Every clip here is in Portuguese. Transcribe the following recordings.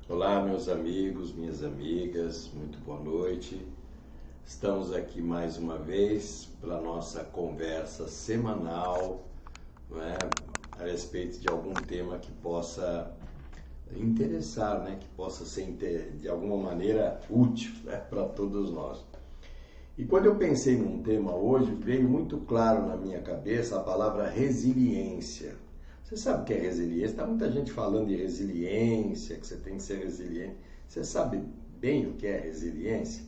Olá, meus amigos, minhas amigas, muito boa noite. Estamos aqui mais uma vez para a nossa conversa semanal, não é? A respeito de algum tema que possa interessar, né? Que possa ser de alguma maneira útil, né? Para todos nós. E quando eu pensei num tema hoje, veio muito claro na minha cabeça a palavra resiliência. Você sabe o que é resiliência? Está muita gente falando de resiliência, que você tem que ser resiliente. Você sabe bem o que é resiliência?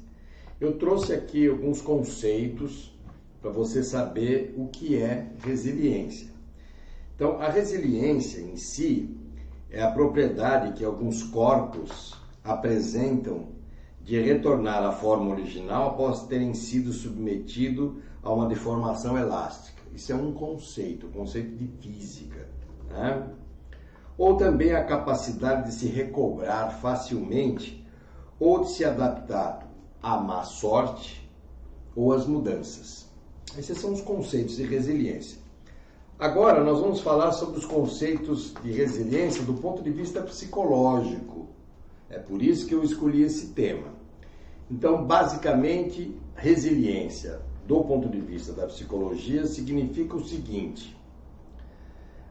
Eu trouxe aqui alguns conceitos para você saber o que é resiliência. Então, a resiliência em si é a propriedade que alguns corpos apresentam de retornar à forma original após terem sido submetidos a uma deformação elástica. Isso é um conceito de física. Né? Ou também a capacidade de se recobrar facilmente ou de se adaptar à má sorte ou às mudanças. Esses são os conceitos de resiliência. Agora nós vamos falar sobre os conceitos de resiliência do ponto de vista psicológico. É por isso que eu escolhi esse tema. Então, basicamente, resiliência do ponto de vista da psicologia significa o seguinte: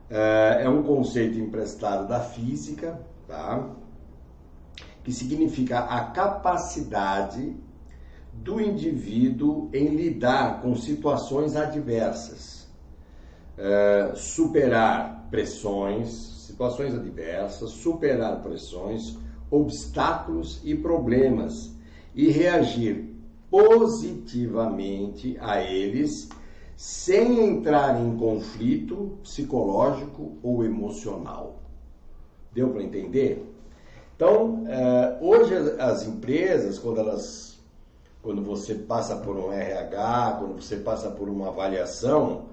é um conceito emprestado da física, tá? Que significa a capacidade do indivíduo em lidar com situações adversas, superar situações adversas, superar pressões, obstáculos e problemas e reagir positivamente a eles sem entrar em conflito psicológico ou emocional. Deu para entender? Então, hoje as empresas, quando você passa por um RH, quando você passa por uma avaliação,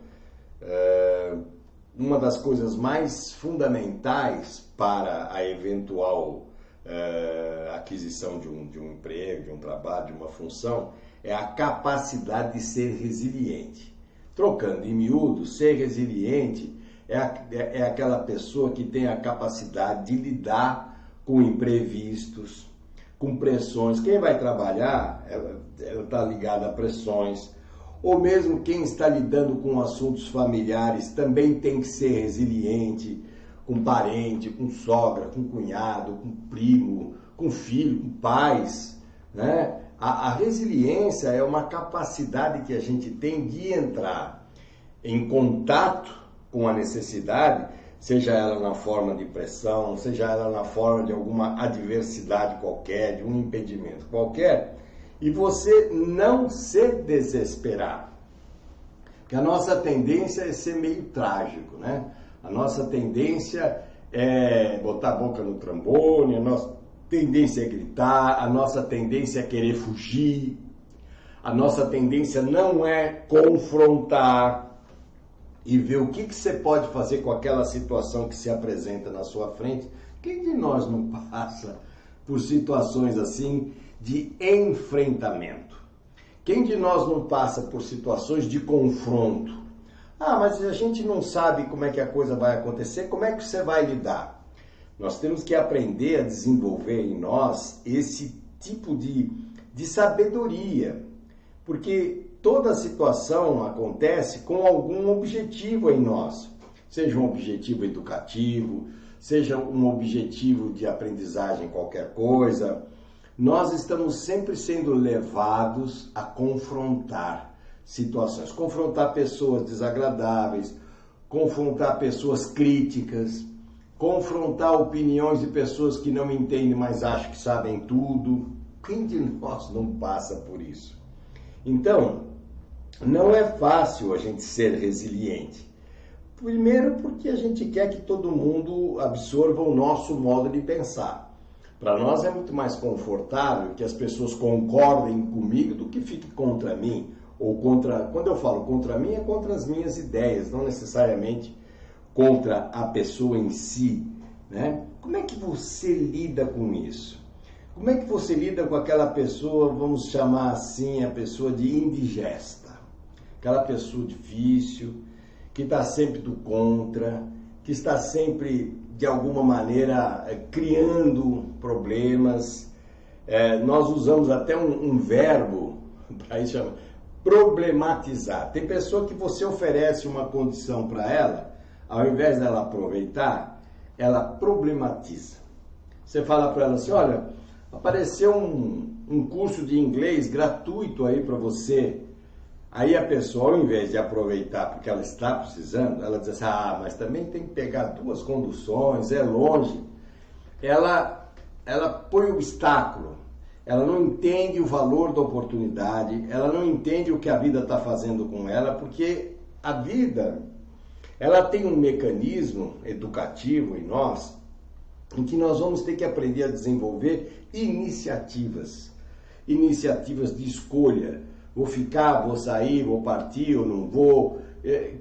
uma das coisas mais fundamentais para a eventual aquisição de um emprego, de um trabalho, de uma função, é a capacidade de ser resiliente. Trocando em miúdos, ser resiliente é aquela pessoa que tem a capacidade de lidar com imprevistos, com pressões. Quem vai trabalhar, ela está ligada a pressões. Ou mesmo quem está lidando com assuntos familiares também tem que ser resiliente, com parente, com sogra, com cunhado, com primo, com filho, com pais, né? A resiliência é uma capacidade que a gente tem de entrar em contato com a necessidade, seja ela na forma de pressão, seja ela na forma de alguma adversidade qualquer, de um impedimento qualquer, e você não se desesperar. Porque a nossa tendência é ser meio trágico, né? A nossa tendência é botar a boca no trombone, a nossa tendência é gritar, a nossa tendência é querer fugir, a nossa tendência não é confrontar e ver o que você pode fazer com aquela situação que se apresenta na sua frente. Quem de nós não passa por situações assim de enfrentamento? Quem de nós não passa por situações de confronto? Ah, mas a gente não sabe como é que a coisa vai acontecer, como é que você vai lidar? Nós temos que aprender a desenvolver em nós esse tipo de sabedoria, porque toda situação acontece com algum objetivo em nós, seja um objetivo educativo, seja um objetivo de aprendizagem, qualquer coisa. Nós estamos sempre sendo levados a confrontar situações, confrontar pessoas desagradáveis, confrontar pessoas críticas, confrontar opiniões de pessoas que não entendem, mas acham que sabem tudo. Quem de nós não passa por isso? Então, não é fácil a gente ser resiliente. Primeiro porque a gente quer que todo mundo absorva o nosso modo de pensar. Para nós é muito mais confortável que as pessoas concordem comigo do que fiquem contra mim. Ou contra, quando eu falo contra mim, é contra as minhas ideias, não necessariamente contra a pessoa em si, né? Como é que você lida com isso? Como é que você lida com aquela pessoa, vamos chamar assim, a pessoa de indigesta? Aquela pessoa difícil, que está sempre do contra, que está sempre de alguma maneira, criando problemas. Nós usamos até um verbo para isso, chama problematizar. Tem pessoa que você oferece uma condição para ela, ao invés dela aproveitar, ela problematiza. Você fala para ela assim, olha, apareceu um curso de inglês gratuito aí para você. Aí a pessoa, ao invés de aproveitar porque ela está precisando, ela diz assim, mas também tem que pegar 2 conduções, é longe. Ela põe obstáculo, ela não entende o valor da oportunidade, ela não entende o que a vida está fazendo com ela, porque a vida, ela tem um mecanismo educativo em nós, em que nós vamos ter que aprender a desenvolver iniciativas de escolha. Vou ficar, vou sair, vou partir ou não vou.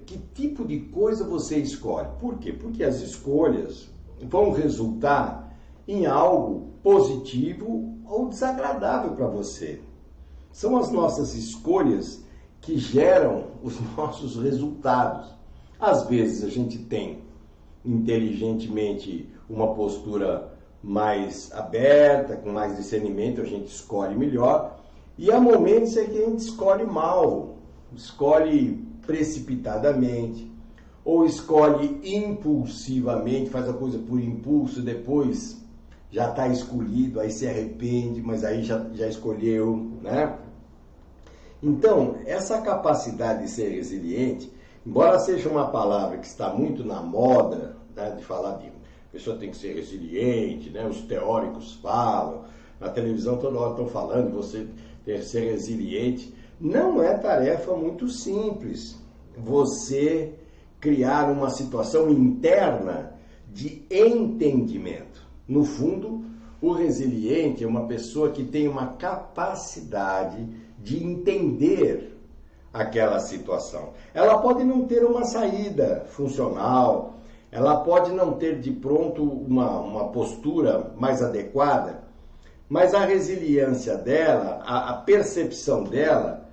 Que tipo de coisa você escolhe? Por quê? Porque as escolhas vão resultar em algo positivo ou desagradável para você. São as nossas escolhas que geram os nossos resultados. Às vezes a gente tem inteligentemente uma postura mais aberta, com mais discernimento, a gente escolhe melhor. E há momentos em que a gente escolhe mal, escolhe precipitadamente, ou escolhe impulsivamente, faz a coisa por impulso, depois já está escolhido, aí se arrepende, mas aí já escolheu, né? Então, essa capacidade de ser resiliente, embora seja uma palavra que está muito na moda, né, de falar de a pessoa tem que ser resiliente, né? Os teóricos falam, na televisão toda hora estão falando de você ter que ser resiliente. Não é tarefa muito simples você criar uma situação interna de entendimento. No fundo, o resiliente é uma pessoa que tem uma capacidade de entender aquela situação. Ela pode não ter uma saída funcional, ela pode não ter de pronto uma postura mais adequada, mas a resiliência dela, a percepção dela,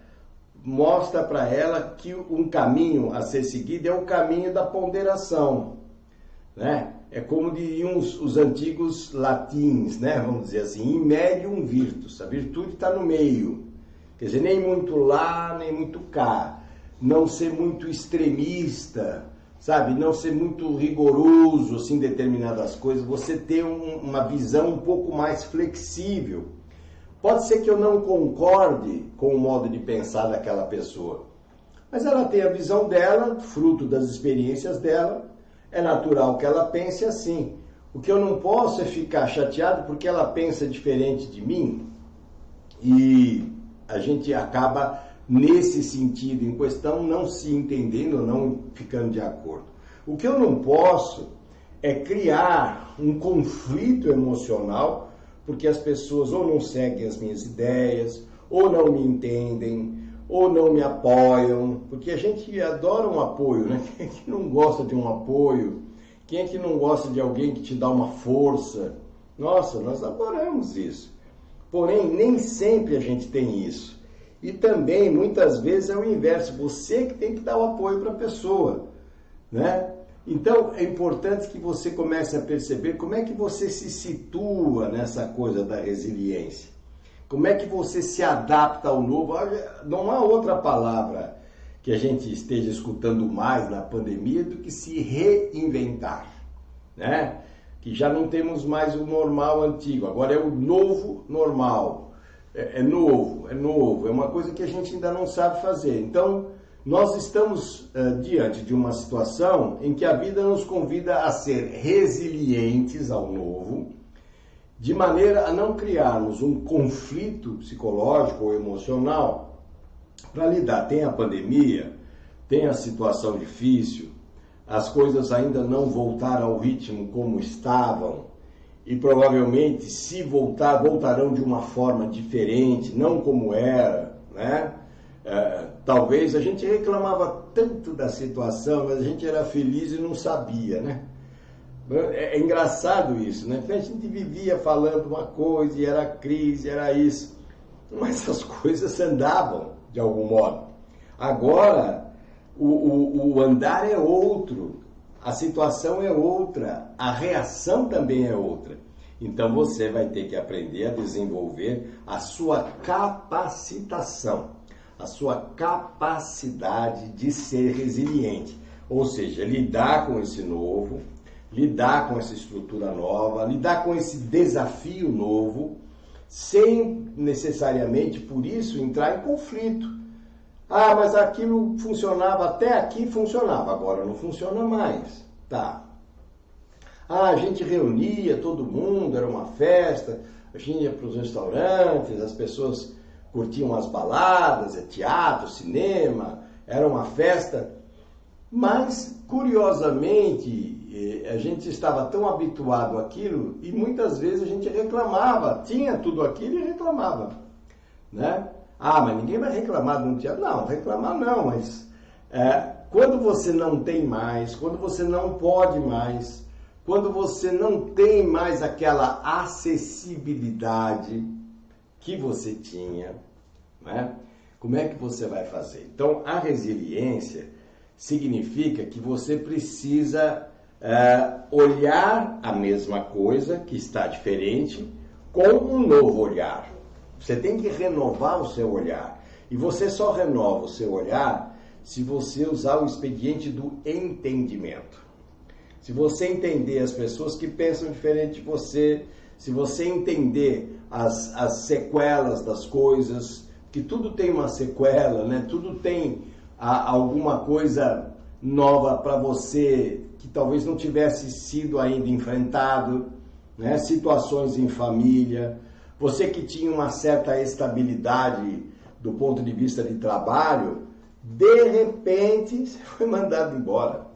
mostra para ela que um caminho a ser seguido é o caminho da ponderação, né? É como diriam os antigos latins, né? Vamos dizer assim, in medium virtus, a virtude está no meio, quer dizer, nem muito lá, nem muito cá, não ser muito extremista, sabe, não ser muito rigoroso assim, em determinadas coisas, você ter uma visão um pouco mais flexível. Pode ser que eu não concorde com o modo de pensar daquela pessoa, mas ela tem a visão dela, fruto das experiências dela, é natural que ela pense assim. O que eu não posso é ficar chateado porque ela pensa diferente de mim e a gente acaba, nesse sentido em questão, não se entendendo, não ficando de acordo. O que eu não posso é criar um conflito emocional porque as pessoas ou não seguem as minhas ideias, ou não me entendem, ou não me apoiam, porque a gente adora um apoio, né? Quem é que não gosta de um apoio? Quem é que não gosta de alguém que te dá uma força? Nossa, nós adoramos isso. Porém, nem sempre a gente tem isso. E também, muitas vezes, é o inverso. Você que tem que dar o apoio para a pessoa, né? Então, é importante que você comece a perceber como é que você se situa nessa coisa da resiliência. Como é que você se adapta ao novo? Não há outra palavra que a gente esteja escutando mais na pandemia do que se reinventar, né? Que já não temos mais o normal antigo, agora é o novo normal. É novo, é uma coisa que a gente ainda não sabe fazer. Então, nós estamos diante de uma situação em que a vida nos convida a ser resilientes ao novo, de maneira a não criarmos um conflito psicológico ou emocional para lidar. Tem a pandemia, tem a situação difícil, as coisas ainda não voltaram ao ritmo como estavam e provavelmente, se voltar, voltarão de uma forma diferente, não como era, né? Talvez a gente reclamava tanto da situação, mas a gente era feliz e não sabia, né? É engraçado isso, né? A gente vivia falando uma coisa e era crise, era isso, mas as coisas andavam de algum modo. Agora, o andar é outro. a situação é outra, a reação também é outra. Então você vai ter que aprender a desenvolver a sua capacitação, a sua capacidade de ser resiliente. Ou seja, lidar com esse novo, lidar com essa estrutura nova, lidar com esse desafio novo, sem necessariamente, por isso, entrar em conflito. Ah, mas aquilo funcionava, até aqui funcionava, agora não funciona mais. Tá. Ah, a gente reunia todo mundo, era uma festa, a gente ia para os restaurantes, as pessoas curtiam as baladas, teatro, cinema, era uma festa. Mas, curiosamente, a gente estava tão habituado àquilo e muitas vezes a gente reclamava, tinha tudo aquilo e reclamava, né? Ah, mas ninguém vai reclamar de um teatro. Não, reclamar não, mas quando você não tem mais, quando você não pode mais, quando você não tem mais aquela acessibilidade que você tinha, né? Como é que você vai fazer? Então, a resiliência significa que você precisa olhar a mesma coisa que está diferente com um novo olhar. Você tem que renovar o seu olhar. E você só renova o seu olhar se você usar o expediente do entendimento. Se você entender as pessoas que pensam diferente de você, se você entender as sequelas das coisas, que tudo tem uma sequela, né? Tudo tem alguma coisa nova para você que talvez não tivesse sido ainda enfrentado, né? Situações em família, você que tinha uma certa estabilidade do ponto de vista de trabalho, de repente você foi mandado embora.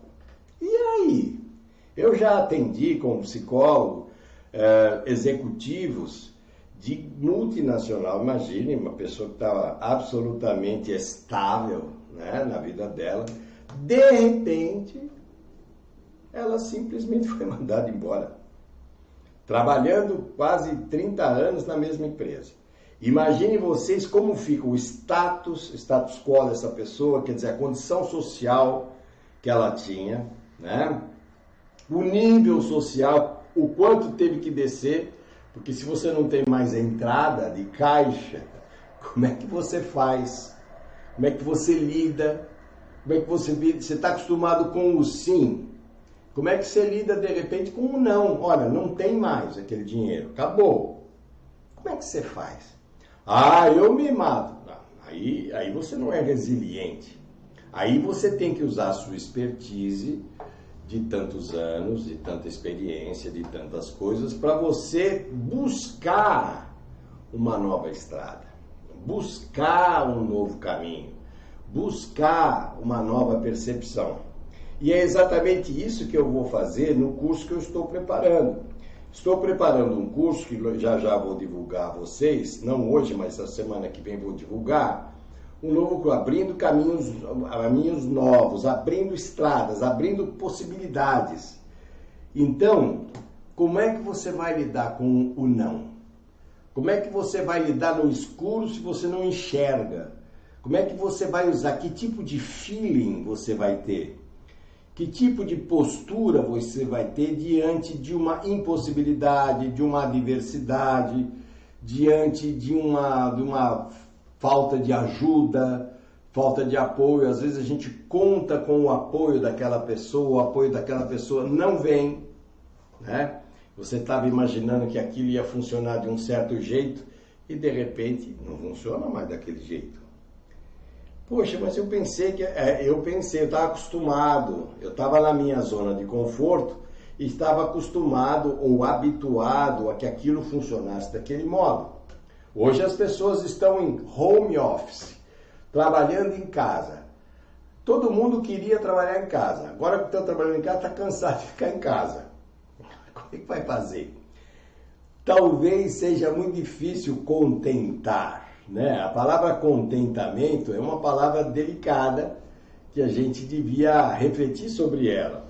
E aí? Eu já atendi como psicólogo executivos de multinacional. Imagine uma pessoa que estava absolutamente estável, né, na vida dela, de repente ela simplesmente foi mandada embora, trabalhando quase 30 anos na mesma empresa. Imagine vocês como fica o status quo dessa pessoa, quer dizer, a condição social que ela tinha, né? O nível social, o quanto teve que descer, porque se você não tem mais entrada de caixa, como é que você faz? Como é que você lida? Como é que você está acostumado com o sim? Como é que você lida de repente com o não? Olha, não tem mais aquele dinheiro, acabou. Como é que você faz? Ah, eu me mato. Não, aí você não é resiliente. Aí você tem que usar a sua expertise de tantos anos, de tanta experiência, de tantas coisas, para você buscar uma nova estrada, buscar um novo caminho, buscar uma nova percepção. E é exatamente isso que eu vou fazer no curso que eu estou preparando. Estou preparando um curso que já vou divulgar a vocês, não hoje, mas a semana que vem vou divulgar, um novo, abrindo caminhos novos, abrindo estradas, abrindo possibilidades. Então, como é que você vai lidar com o não? Como é que você vai lidar no escuro se você não enxerga? Como é que você vai usar? Que tipo de feeling você vai ter? Que tipo de postura você vai ter diante de uma impossibilidade, de uma adversidade, diante de uma falta de ajuda, falta de apoio? Às vezes a gente conta com o apoio daquela pessoa, o apoio daquela pessoa não vem, né? Você estava imaginando que aquilo ia funcionar de um certo jeito e de repente não funciona mais daquele jeito. Poxa, mas eu estava acostumado, eu estava na minha zona de conforto e estava acostumado ou habituado a que aquilo funcionasse daquele modo. Hoje as pessoas estão em home office, trabalhando em casa. Todo mundo queria trabalhar em casa. Agora que estão trabalhando em casa, está cansado de ficar em casa. Como é que vai fazer? Talvez seja muito difícil contentar, né? A palavra contentamento é uma palavra delicada que a gente devia refletir sobre ela.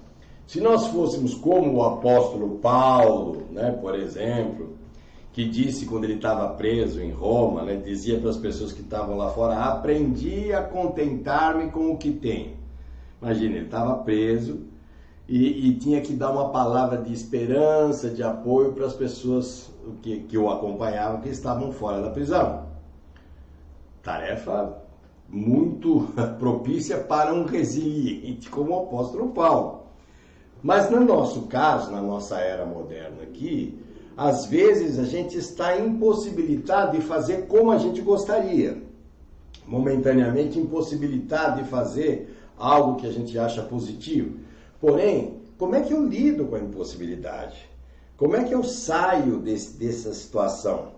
Se nós fôssemos como o apóstolo Paulo, né, por exemplo, que disse quando ele estava preso em Roma, né, dizia para as pessoas que estavam lá fora: aprendi a contentar-me com o que tenho. Imagina, ele estava preso e tinha que dar uma palavra de esperança, de apoio para as pessoas que o acompanhavam, que estavam fora da prisão. Tarefa muito propícia para um resiliente como o apóstolo Paulo. Mas no nosso caso, na nossa era moderna aqui, às vezes a gente está impossibilitado de fazer como a gente gostaria. Momentaneamente impossibilitado de fazer algo que a gente acha positivo. Porém, como é que eu lido com a impossibilidade? Como é que eu saio dessa situação?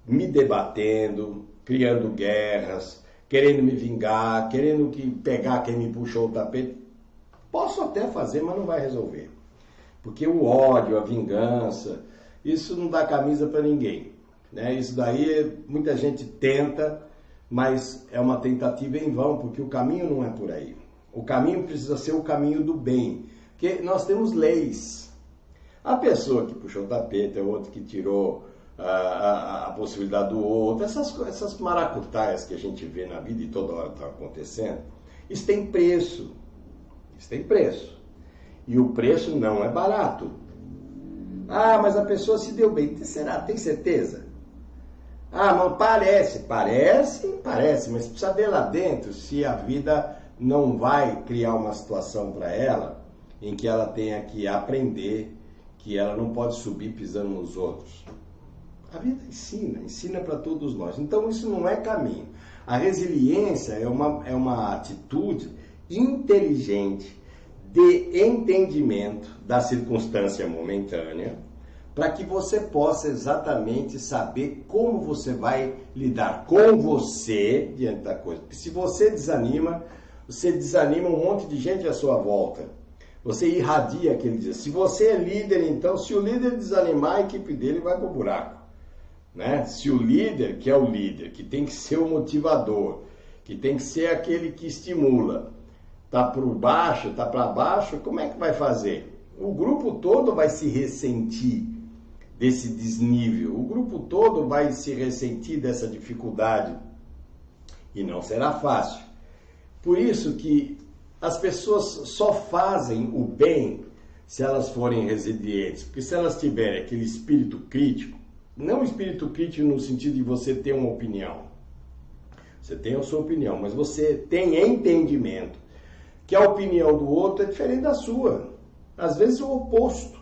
Me debatendo, criando guerras, querendo me vingar, querendo pegar quem me puxou o tapete. Posso até fazer, mas não vai resolver. Porque o ódio, a vingança, isso não dá camisa para ninguém. Né? Isso daí, muita gente tenta, mas é uma tentativa em vão, porque o caminho não é por aí. O caminho precisa ser o caminho do bem, porque nós temos leis. A pessoa que puxou o tapete, é outro que tirou a possibilidade do outro, essas maracutaias que a gente vê na vida e toda hora está acontecendo, isso tem preço. Isso tem preço. E o preço não é barato. Ah, mas a pessoa se deu bem. Será? Tem certeza? Ah, mas parece, mas precisa ver lá dentro se a vida não vai criar uma situação para ela em que ela tenha que aprender que ela não pode subir pisando nos outros. A vida ensina para todos nós. Então isso não é caminho. A resiliência é uma atitude inteligente de entendimento da circunstância momentânea, para que você possa exatamente saber como você vai lidar com você diante da coisa. Porque se você desanima um monte de gente à sua volta. Você irradia aquele dia. Se você é líder, então, se o líder desanimar, a equipe dele vai para o buraco. Né? Se o líder, que é o líder, que tem que ser o motivador, que tem que ser aquele que estimula, tá por baixo, tá para baixo, como é que vai fazer? O grupo todo vai se ressentir desse desnível, o grupo todo vai se ressentir dessa dificuldade e não será fácil. Por isso que as pessoas só fazem o bem se elas forem resilientes, porque se elas tiverem aquele espírito crítico, não espírito crítico no sentido de você ter uma opinião, você tem a sua opinião, mas você tem entendimento que a opinião do outro é diferente da sua, às vezes é o oposto.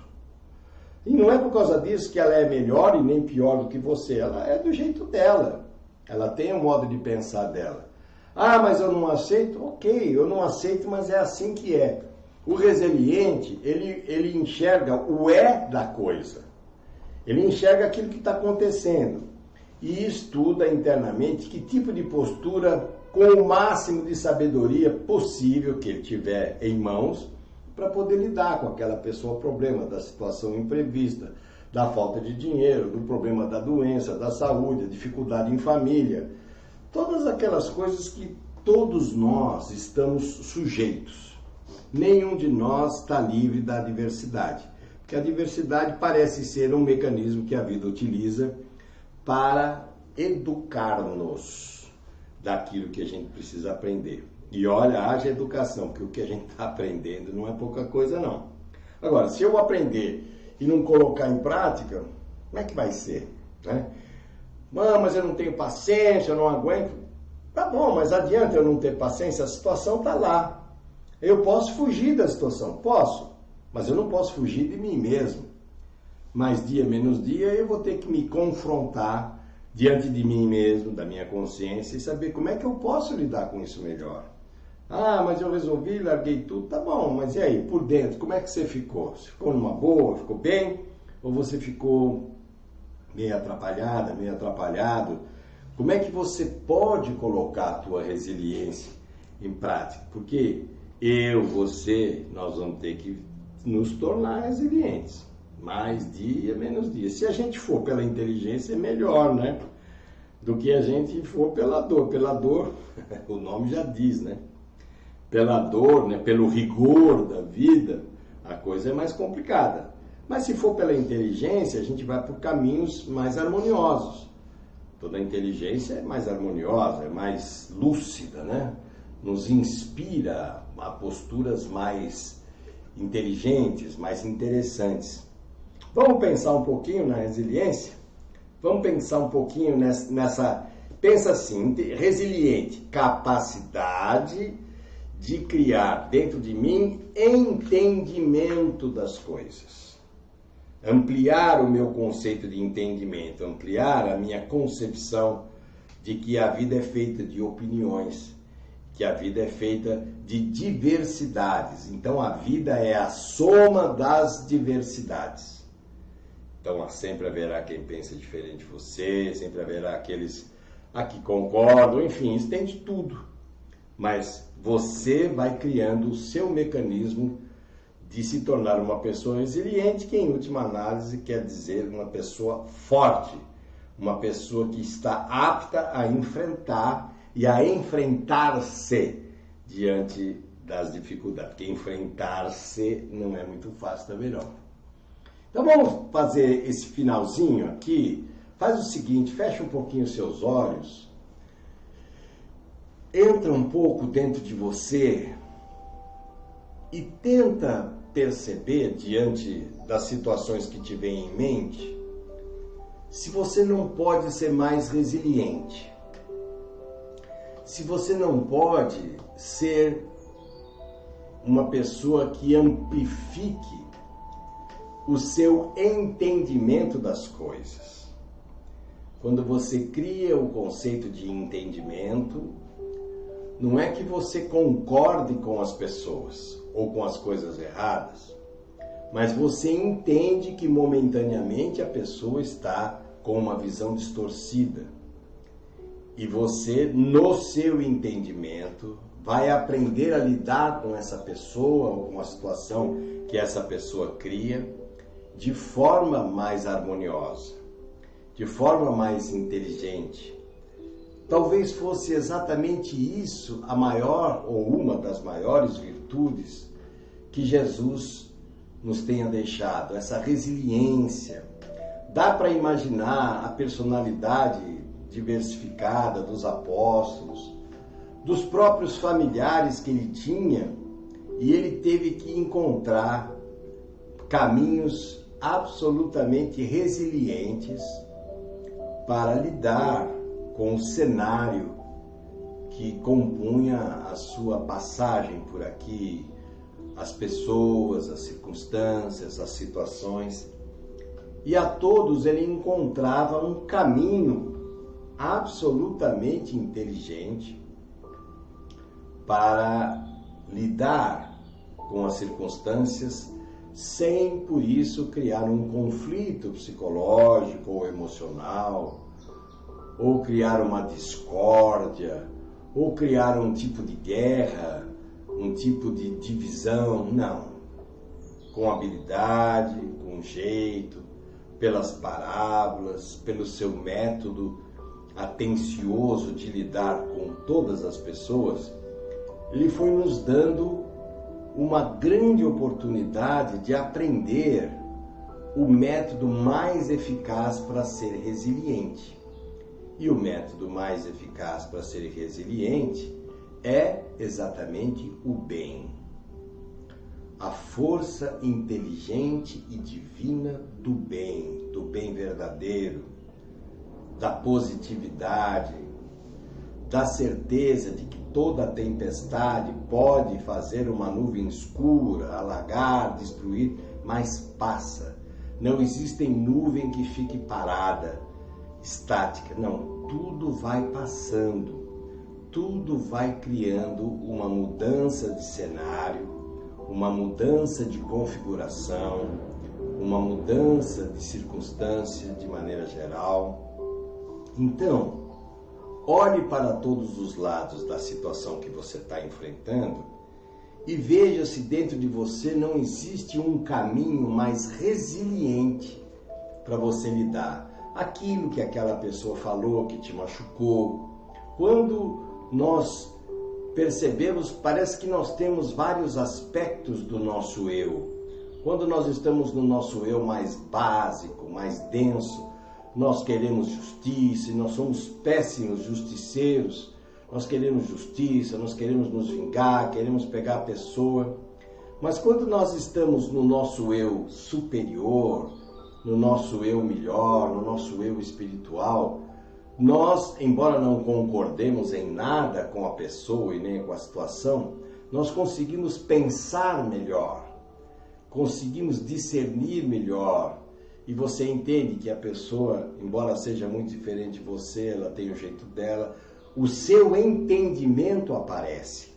E não é por causa disso que ela é melhor e nem pior do que você, ela é do jeito dela, ela tem o modo de pensar dela. Ah, mas eu não aceito? Ok, eu não aceito, mas é assim que é. O resiliente, ele enxerga o da coisa, ele enxerga aquilo que está acontecendo e estuda internamente que tipo de postura, com o máximo de sabedoria possível que ele tiver em mãos, para poder lidar com aquela pessoa, o problema da situação imprevista, da falta de dinheiro, do problema da doença, da saúde, a dificuldade em família, todas aquelas coisas que todos nós estamos sujeitos. Nenhum de nós está livre da adversidade, porque a adversidade parece ser um mecanismo que a vida utiliza para educar-nos daquilo que a gente precisa aprender. E olha, haja educação, porque o que a gente está aprendendo não é pouca coisa, não. Agora, se eu aprender e não colocar em prática, como é que vai ser? Né? Mas eu não tenho paciência, eu não aguento. Tá bom, mas adianta eu não ter paciência, a situação está lá. Eu posso fugir da situação, posso, mas eu não posso fugir de mim mesmo. Mais dia, menos dia, eu vou ter que me confrontar diante de mim mesmo, da minha consciência, e saber como é que eu posso lidar com isso melhor. Ah, mas eu resolvi, larguei tudo, tá bom, mas e aí, por dentro, como é que você ficou? Você ficou numa boa, ficou bem? Ou você ficou meio atrapalhada, meio atrapalhado? Como é que você pode colocar a tua resiliência em prática? Porque você, nós vamos ter que nos tornar resilientes. Mais dia, menos dia. Se a gente for pela inteligência, é melhor, né? Do que a gente for pela dor. Pela dor, o nome já diz, né? Pela dor, né? Pelo rigor da vida, a coisa é mais complicada. Mas se for pela inteligência, a gente vai por caminhos mais harmoniosos. Toda a inteligência é mais harmoniosa, é mais lúcida, né? Nos inspira a posturas mais inteligentes, mais interessantes. Vamos pensar um pouquinho na resiliência? Vamos pensar um pouquinho nessa... Pensa assim, resiliente, capacidade de criar dentro de mim entendimento das coisas. Ampliar o meu conceito de entendimento, ampliar a minha concepção de que a vida é feita de opiniões, que a vida é feita de diversidades. Então a vida é a soma das diversidades. Então sempre haverá quem pense diferente de você, sempre haverá aqueles a que concordam, enfim, isso tem de tudo. Mas você vai criando o seu mecanismo de se tornar uma pessoa resiliente, que em última análise quer dizer uma pessoa forte, uma pessoa que está apta a enfrentar e a enfrentar-se diante das dificuldades. Porque enfrentar-se não é muito fácil também não. Então vamos fazer esse finalzinho aqui. Faz o seguinte, fecha um pouquinho os seus olhos, entra um pouco dentro de você e tenta perceber, diante das situações que te vêm em mente, se você não pode ser mais resiliente, se você não pode ser uma pessoa que amplifique o seu entendimento das coisas. Quando você cria o conceito de entendimento, não é que você concorde com as pessoas ou com as coisas erradas, mas você entende que momentaneamente a pessoa está com uma visão distorcida. E você, no seu entendimento, vai aprender a lidar com essa pessoa ou com a situação que essa pessoa cria de forma mais harmoniosa, de forma mais inteligente. Talvez fosse exatamente isso a maior ou uma das maiores virtudes que Jesus nos tenha deixado, essa resiliência. Dá para imaginar a personalidade diversificada dos apóstolos, dos próprios familiares que ele tinha, e ele teve que encontrar caminhos absolutamente resilientes para lidar com o cenário que compunha a sua passagem por aqui, as pessoas, as circunstâncias, as situações. E a todos ele encontrava um caminho absolutamente inteligente para lidar com as circunstâncias sem, por isso, criar um conflito psicológico ou emocional, ou criar uma discórdia, ou criar um tipo de guerra, um tipo de divisão. Não. Com habilidade, com jeito, pelas parábolas, pelo seu método atencioso de lidar com todas as pessoas, ele foi nos dando uma grande oportunidade de aprender o método mais eficaz para ser resiliente. E o método mais eficaz para ser resiliente é exatamente o bem. A força inteligente e divina do bem verdadeiro, da positividade, da certeza de que toda tempestade pode fazer uma nuvem escura, alagar, destruir, mas passa. Não existe nuvem que fique parada, estática. Não, tudo vai passando, tudo vai criando uma mudança de cenário, uma mudança de configuração, uma mudança de circunstância de maneira geral. Então, olhe para todos os lados da situação que você está enfrentando e veja se dentro de você não existe um caminho mais resiliente para você lidar. Aquilo que aquela pessoa falou que te machucou. Quando nós percebemos, parece que nós temos vários aspectos do nosso eu. Quando nós estamos no nosso eu mais básico, mais denso, nós queremos justiça e nós somos péssimos justiceiros. Nós queremos justiça, nós queremos nos vingar, queremos pegar a pessoa. Mas quando nós estamos no nosso eu superior, no nosso eu melhor, no nosso eu espiritual, nós, embora não concordemos em nada com a pessoa e nem com a situação, nós conseguimos pensar melhor, conseguimos discernir melhor. E você entende que a pessoa, embora seja muito diferente de você, ela tem o jeito dela, o seu entendimento aparece.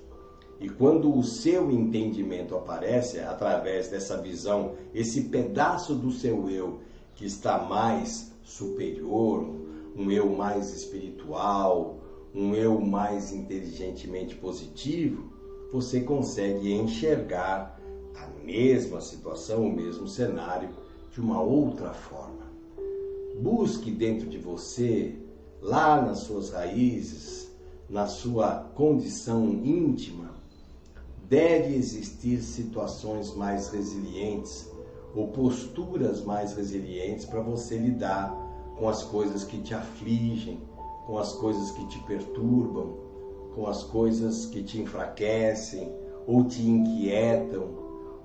E quando o seu entendimento aparece, através dessa visão, esse pedaço do seu eu que está mais superior, um eu mais espiritual, um eu mais inteligentemente positivo, você consegue enxergar a mesma situação, o mesmo cenário, de uma outra forma. Busque dentro de você, lá nas suas raízes, na sua condição íntima, deve existir situações mais resilientes ou posturas mais resilientes para você lidar com as coisas que te afligem, com as coisas que te perturbam, com as coisas que te enfraquecem ou te inquietam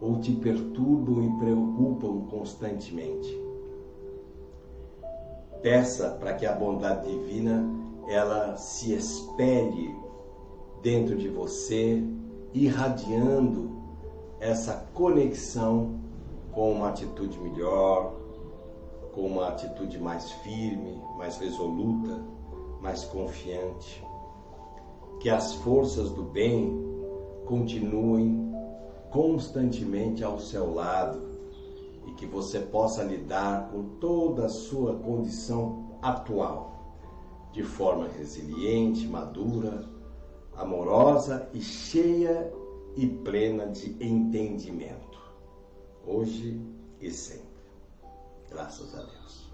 ou te perturbam e preocupam constantemente. Peça para que a bondade divina ela se espelhe dentro de você, irradiando essa conexão com uma atitude melhor, com uma atitude mais firme, mais resoluta, mais confiante. Que as forças do bem continuem constantemente ao seu lado e que você possa lidar com toda a sua condição atual de forma resiliente, madura, amorosa e cheia e plena de entendimento, hoje e sempre. Graças a Deus.